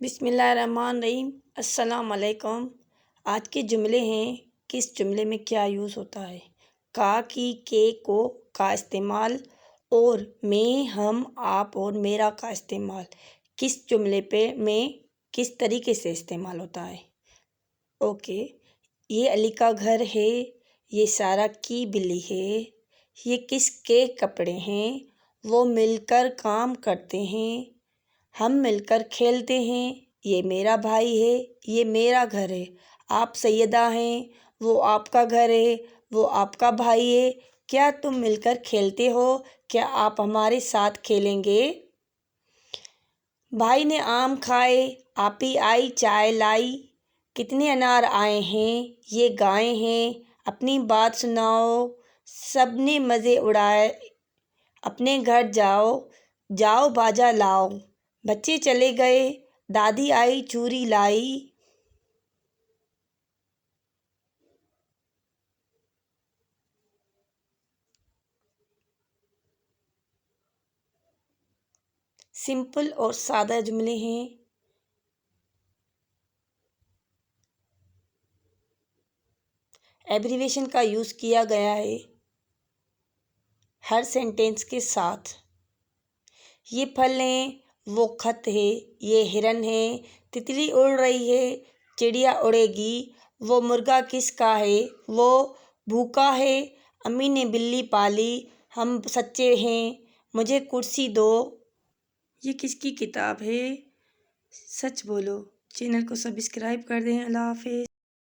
बिस्मिल्लाहिर्रहमानिर्रहीम। अस्सलाम वालेकुम। आज के जुमले हैं, किस जुमले में क्या यूज़ होता है। का, की, के, को का इस्तेमाल और मैं, हम, आप और मेरा का इस्तेमाल किस जुमले पे में किस तरीके से इस्तेमाल होता है। ओके, ये अली का घर है, ये सारा की बिल्ली है, ये किसके कपड़े हैं, वो मिलकर काम करते हैं, हम मिलकर खेलते हैं, ये मेरा भाई है, ये मेरा घर है, आप सैयदा हैं, वो आपका घर है, वो आपका भाई है, क्या तुम मिलकर खेलते हो, क्या आप हमारे साथ खेलेंगे। भाई ने आम खाए, आपी आई चाय लाई, कितने अनार आए हैं, ये गाय हैं, अपनी बात सुनाओ, सबने मज़े उड़ाए, अपने घर जाओ, जाओ बाजा लाओ, बच्चे चले गए, दादी आई चूरी लाई। सिंपल और सादा जुमले हैं। एब्रीवेशन का यूज़ किया गया है हर सेंटेंस के साथ। ये फल है, वो खत है, ये हिरन है, तितली उड़ रही है, चिड़िया उड़ेगी, वो मुर्गा किसका है, वो भूखा है, अम्मी ने बिल्ली पाली, हम सच्चे हैं, मुझे कुर्सी दो। ये किसकी किताब है, सच बोलो। चैनल को सब्सक्राइब कर दें। अल्लाह हाफिज़।